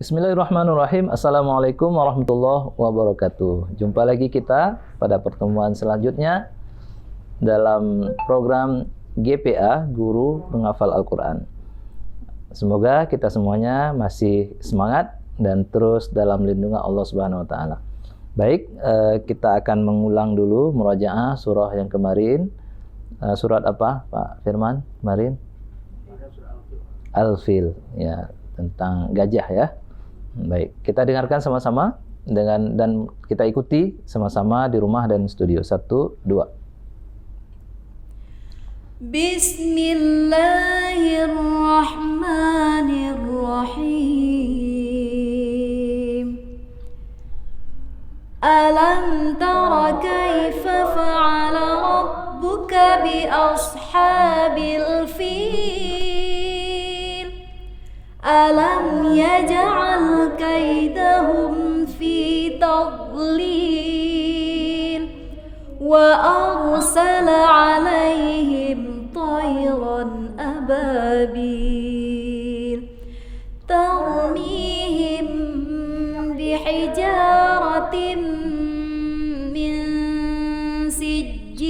Bismillahirrahmanirrahim. Assalamualaikum warahmatullahi wabarakatuh. Jumpa lagi kita pada pertemuan selanjutnya dalam program GPA, Guru Penghafal Al-Quran. Semoga kita semuanya masih semangat dan terus dalam lindungan Allah Subhanahu wa Ta'ala. Baik, kita akan mengulang dulu murajaah surah yang kemarin. Surat apa, Pak Firman, kemarin? Al-Fil, ya, tentang gajah ya. Baik, kita dengarkan sama-sama dan kita ikuti sama-sama di rumah dan studio. 1, 2. Bismillahirrahmanirrahim. Alam tara kaifa fa'ala rabbuka bi ashabil fil. Alam yaj'al kaidahum fi tadlil wa arsala 'alaihim tayran ababil tarmihim bihijaratin min sijjil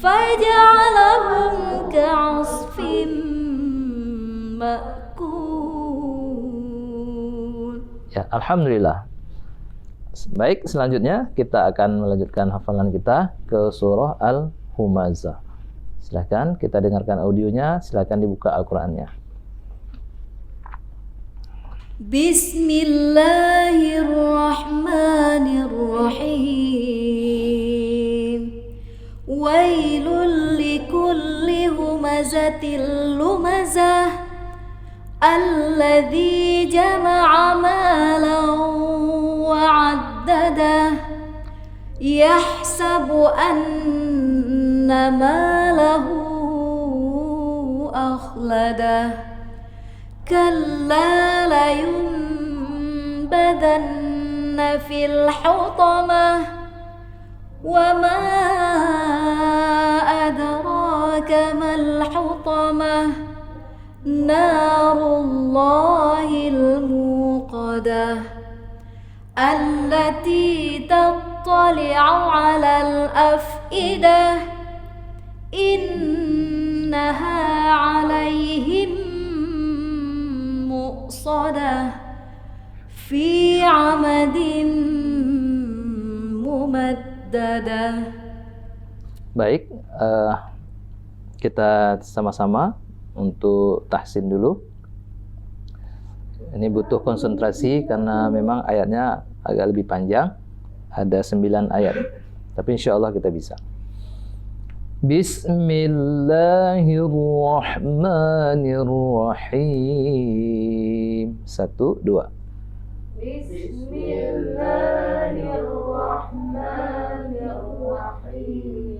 faj'alahum ka'asfin ma'kul. Ya, alhamdulillah. Baik, selanjutnya kita akan melanjutkan hafalan kita ke surah Al-Humazah. Silakan kita dengarkan audionya, silakan dibuka Al-Qur'annya. Bismillahirrahmanirrahim. Wailul likulli humazatil lumazah alladzi jama'a malan wa'addadah yahsabu anna malahu akhladah kalla layunbadanna fil hutamah wa ma adraka mal hutamah narullahil muqadah allati tattali'u 'alal af'idah innaha 'alaihim muqsadah fi 'amadin mumaddadah. Baik, kita sama-sama untuk tahsin dulu. Ini butuh konsentrasi karena memang ayatnya agak lebih panjang. Ada 9 ayat. Tapi insya Allah kita bisa. Bismillahirrahmanirrahim. 1, 2. Bismillahirrahmanirrahim.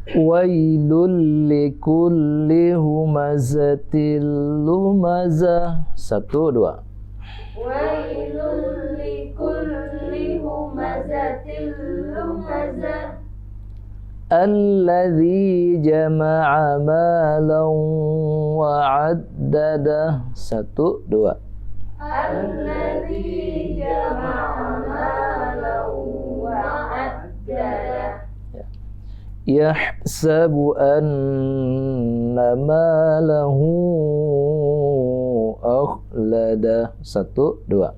Wailul likulli humazatil lumazah. 1, 2. Wailul likulli humazatil lumazah Alladzi jama'a malan wa'addadah. 1, 2. alladzi jama'a malan wa'addadah Yahsabu anna malahu akhladah. 1, 2.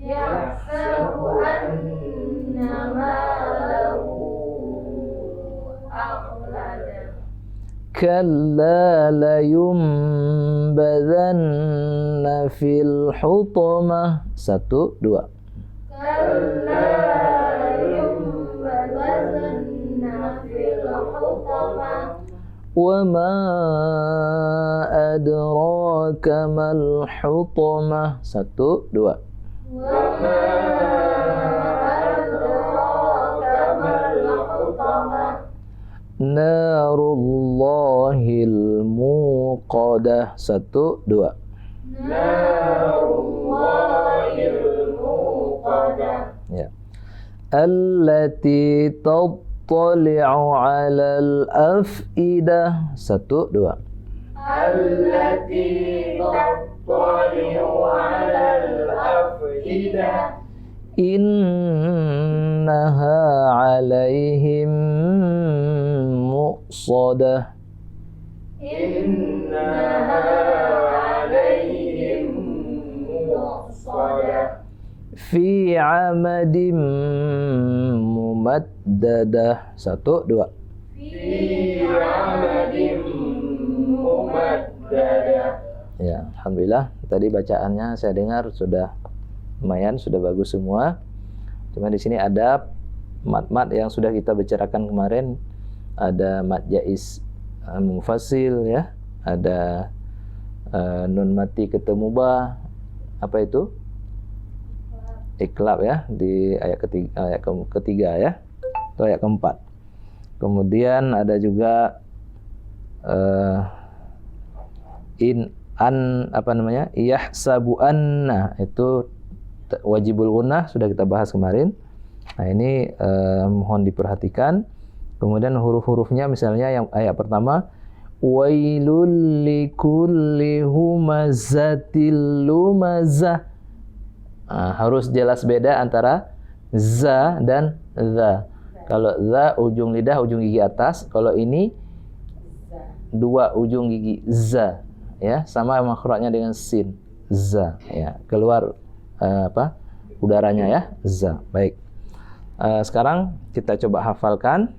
yahsabu anna malahu akhladah Kalla layunbadanna fil hutamah. 1, 2. kalla yunbadanna fil hutamah Wa ma adraka mal hutamah. 1, 2. wa ma adraka mal hutamah Narullahil muqadah. 1, 2. narullahil muqadah Ya. Allati tattali'u 'alal af'idah. 1, 2. التي تطلع على الأفئدة إنها عليهم مؤصدة إنها عليهم مؤصدة في عمد ممددة. 1, 2. في عمد ممددة. Ya, alhamdulillah. Tadi bacaannya saya dengar sudah lumayan, sudah bagus semua. Cuma di sini ada mat-mat yang sudah kita bicarakan kemarin. Ada mat jaiz mufasil ya, ada nun mati ketemu ba. Apa itu? Iklab ya, di ayat ketiga ya, atau ayat keempat. Kemudian ada juga yahsabu anna, itu wajibul gunnah, sudah kita bahas kemarin. Nah ini mohon diperhatikan. Kemudian huruf-hurufnya, misalnya yang ayat pertama, wailul likulli humazatil lumazah. Harus jelas beda antara za dan za. Kalau za ujung lidah, ujung gigi atas. Kalau ini dua ujung gigi, za. Ya, sama makhrajnya dengan sin, za. Ya, keluar udaranya ya, za. Baik. Sekarang kita coba hafalkan.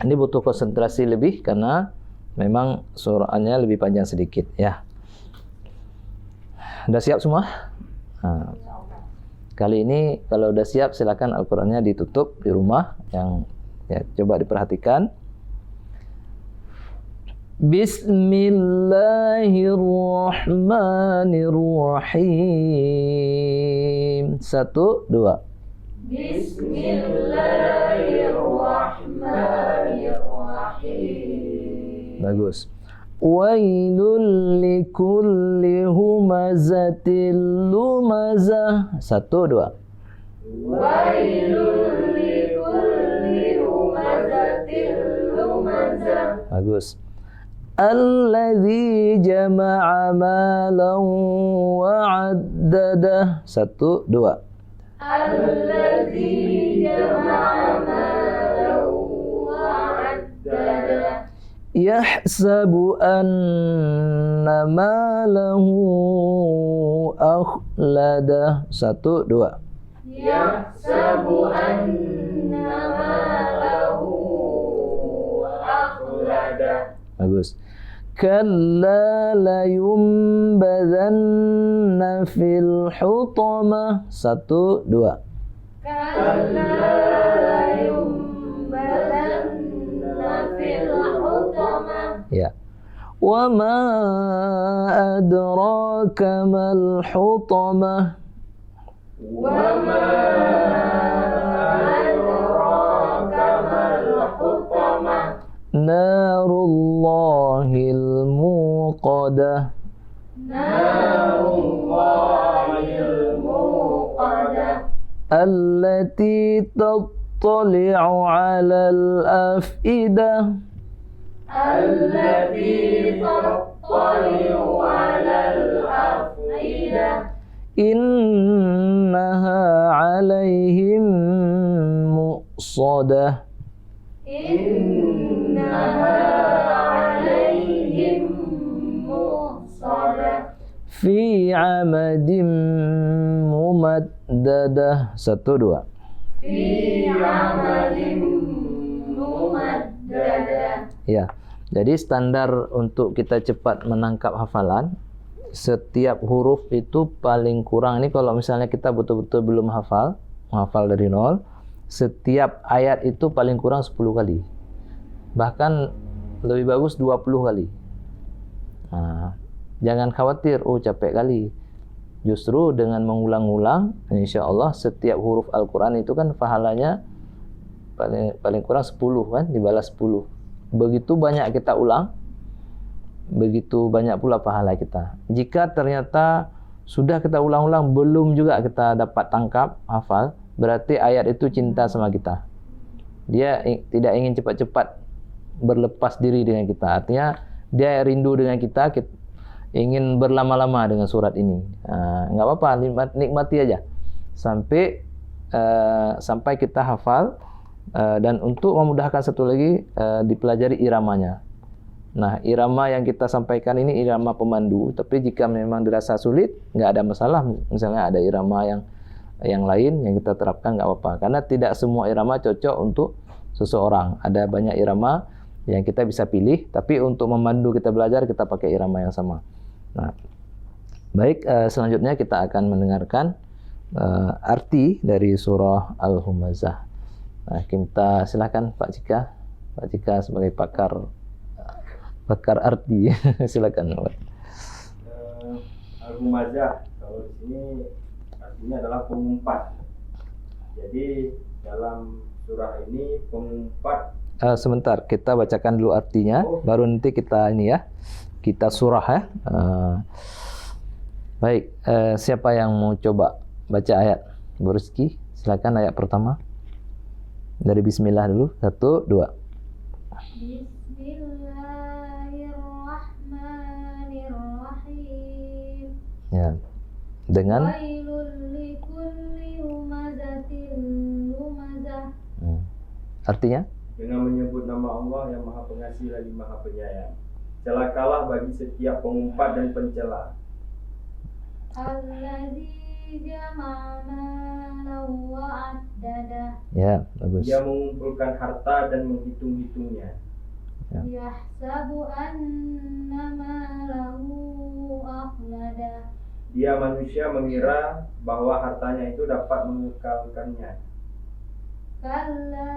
Ini butuh konsentrasi lebih karena memang suratnya lebih panjang sedikit ya. Udah siap semua? Kali ini kalau udah siap silakan Al-Qur'annya ditutup di rumah, yang ya, coba diperhatikan. Bismillahirrahmanirrahim. 1, 2. Bismillahirrahmanirrahim. Bagus. Wailul likulli humazatil lumazah. 1, 2. Wailul likulli humazatil lumazah. Bagus. Alladzi jama'a malan wa'addadah. 1, 2. Alladzi jama'a malan wa'addadah. Yahsabu anna malahu akhladah. 1, 2. Yahsabu anna malahu akhladah. Bagus. Kalla layumbadhanna fil hutamah. 1, 2. Kalla layumbadanna fil hutamah. Ya. Wa ma adraka mal hutamah. Wa ma adraka mal hutamah. Narullahil muqadah. Narullahil muqadah. Allati tattali'u 'alal afidah. Allati tattali'u 'alal afidah. Innaha 'alaihim muqsadah. Innaha 'alaihim muqsadah. Fi 'amadim mumaddadah. 1, 2. Fi 'amalin mumaddadah. Ya. Jadi standar untuk kita cepat menangkap hafalan, setiap huruf itu paling kurang, ini kalau misalnya kita betul-betul belum menghafal dari nol, setiap ayat itu paling kurang 10 kali. Bahkan lebih bagus 20 kali. Jangan khawatir, capek kali. Justru dengan mengulang-ulang, insya Allah setiap huruf Al-Quran itu kan pahalanya paling kurang 10 kan, dibalas 10. Begitu banyak kita ulang, begitu banyak pula pahala kita. Jika ternyata sudah kita ulang-ulang belum juga kita dapat tangkap, hafal, berarti ayat itu cinta sama kita. Dia tidak ingin cepat-cepat berlepas diri dengan kita. Artinya dia rindu dengan kita, ingin berlama-lama dengan surat ini. Nggak apa-apa, nikmati aja sampai kita hafal. Dan untuk memudahkan satu lagi, dipelajari iramanya. Nah, irama yang kita sampaikan ini irama pemandu, tapi jika memang dirasa sulit, nggak ada masalah. Misalnya ada irama yang lain yang kita terapkan, nggak apa-apa. Karena tidak semua irama cocok untuk seseorang. Ada banyak irama yang kita bisa pilih, tapi untuk memandu kita belajar, kita pakai irama yang sama. Nah, baik, selanjutnya kita akan mendengarkan arti dari surah Al-Humazah. Nah, kita silakan Pak Cika sebagai pakar arti. Silakan. Al-Humazah kalau di sini artinya adalah pengumpat. Jadi dalam surah ini pengumpat. Sebentar, kita bacakan dulu artinya, baru nanti kita kita surah ya. Baik, siapa yang mau coba baca ayat? Bu Rizky, silakan ayat pertama. Dari Bismillah dulu, 1, 2. Bismillahirrahmanirrahim. Ya. Dengan artinya? Dengan menyebut nama Allah yang Maha Pengasih lagi Maha Penyayang. Celakalah bagi setiap pengumpat dan pencela. Ya, bagus. Dia mengumpulkan harta dan menghitung-hitungnya. Yahsabu anna malahu akhlada. Dia manusia mengira bahwa hartanya itu dapat mengekalkannya. Kalla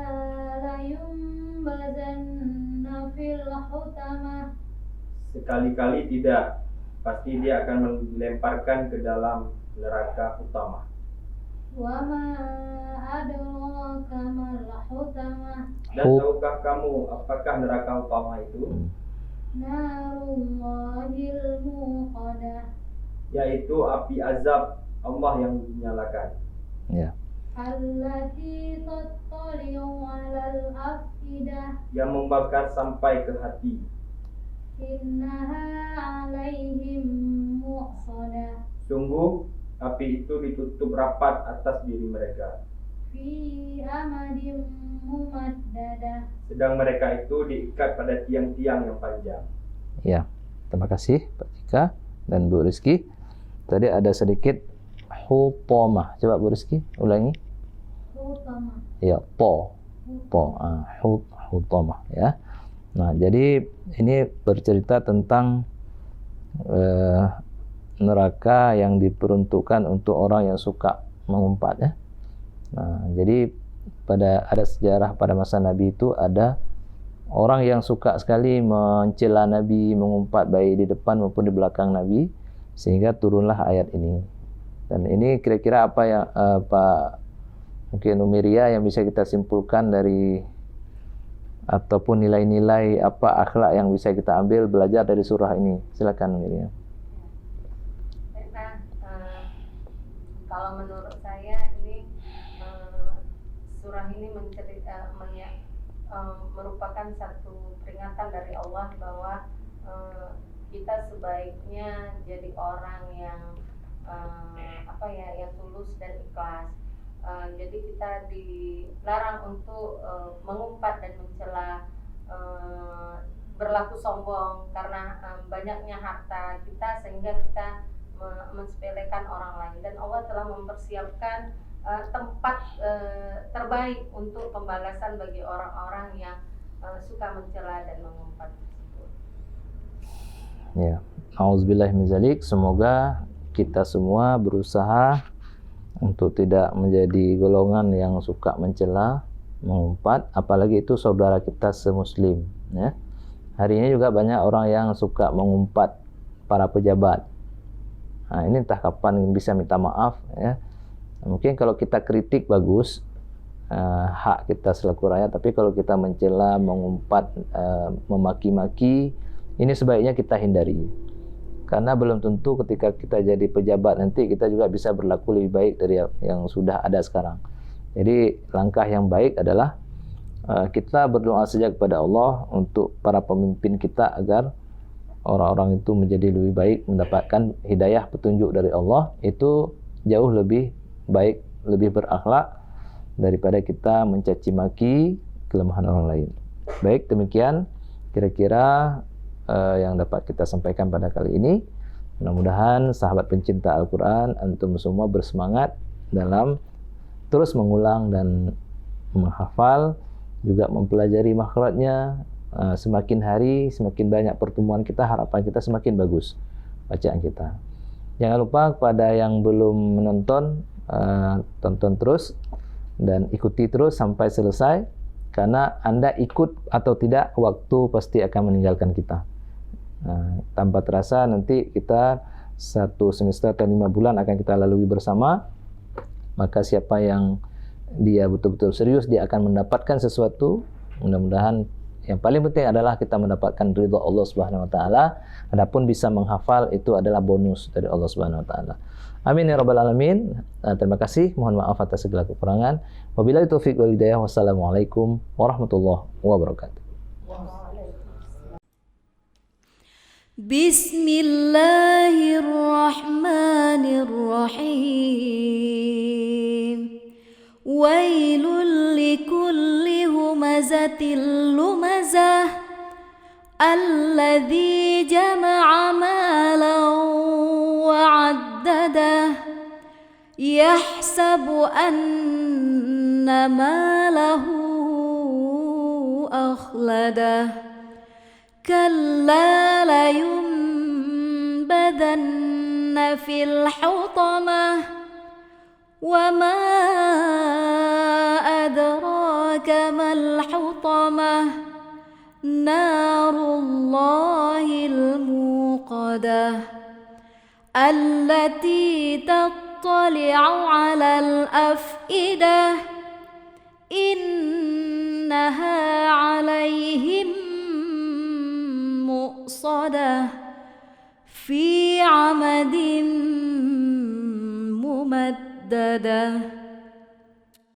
layumbazanna fil hutamah. Sekali-kali tidak, pasti dia akan melemparkan ke dalam neraka utama. Wa ma adraka mal hutamah. Dan tahukah kamu apakah neraka utama itu? Narullahil muqadah. Yaitu api azab Allah yang dinyalakan. Ya. Allati tattali'u 'alal afidah. Yang membakar sampai ke hati. Innaha 'alaihim muqsadah. Sungguh api itu ditutup rapat atas diri mereka. Fi amadim mumaddadah. Sedang mereka itu diikat pada tiang-tiang yang panjang. Ya, terima kasih Pak Cika dan Bu Rizky. Tadi ada sedikit hutamah. Coba Bu Rizky ulangi. Hutamah. Ya, hutamah ya. Nah, jadi ini bercerita tentang neraka yang diperuntukkan untuk orang yang suka mengumpat ya. Nah, jadi ada sejarah pada masa Nabi itu ada orang yang suka sekali mencela Nabi, mengumpat baik di depan maupun di belakang Nabi, sehingga turunlah ayat ini. Dan ini kira-kira apa yang Pak mungkin Umiria yang bisa kita simpulkan dari ataupun nilai-nilai apa akhlak yang bisa kita ambil belajar dari surah ini. Silakan Umiria. Kalau menurut saya ini surah ini merupakan satu peringatan dari Allah bahwa kita sebaiknya jadi orang yang yang tulus dan ikhlas. Jadi kita dilarang untuk mengumpat dan mencela, berlaku sombong karena banyaknya harta kita sehingga kita mensepelekan orang lain. Dan Allah telah mempersiapkan tempat terbaik untuk pembalasan bagi orang-orang yang suka mencela dan mengumpat tersebut. Ya, auzubillahi min dzalik. Semoga kita semua berusaha untuk tidak menjadi golongan yang suka mencela, mengumpat, apalagi itu saudara kita semuslim ya. Hari ini juga banyak orang yang suka mengumpat para pejabat. Nah, ini entah kapan bisa minta maaf ya. Mungkin kalau kita kritik bagus, hak kita selaku rakyat, tapi kalau kita mencela, mengumpat, memaki-maki, ini sebaiknya kita hindari. Karena belum tentu ketika kita jadi pejabat nanti kita juga bisa berlaku lebih baik dari yang sudah ada sekarang. Jadi langkah yang baik adalah kita berdoa saja kepada Allah untuk para pemimpin kita agar orang-orang itu menjadi lebih baik, mendapatkan hidayah petunjuk dari Allah, itu jauh lebih baik, lebih berakhlak daripada kita mencaci maki kelemahan orang lain. Baik, demikian kira-kira yang dapat kita sampaikan pada kali ini. Mudah-mudahan sahabat pencinta Al-Quran, antum semua bersemangat dalam terus mengulang dan menghafal, juga mempelajari makhrajnya. Semakin hari, semakin banyak pertemuan kita, harapan kita semakin bagus bacaan kita. Jangan lupa kepada yang belum menonton, tonton terus dan ikuti terus sampai selesai, karena Anda ikut atau tidak, waktu pasti akan meninggalkan kita. Tanpa terasa nanti kita 1 semester atau 5 bulan akan kita lalui bersama. Maka siapa yang dia betul-betul serius, dia akan mendapatkan sesuatu. Mudah-mudahan yang paling penting adalah kita mendapatkan ridha Allah Subhanahu wa taala. Adapun bisa menghafal itu adalah bonus dari Allah Subhanahu wa taala. Amin ya rabbal alamin. Terima kasih, mohon maaf atas segala kekurangan. Wabillahi taufik wal hidayah. Wassalamualaikum warahmatullahi wabarakatuh. Bismillahirrahmanirrahim. Wailul likulli humazatil lumazah alladzi jama'a malan wa'addadah yahsabu anna malahu akhladah kalla layunbadanna fil hutamah wa ma adraka mal hutamah narullahil muqadah allati tattali'u 'alal af'idah innaha 'alaihim muqsadah fi 'amadin mumaddadah.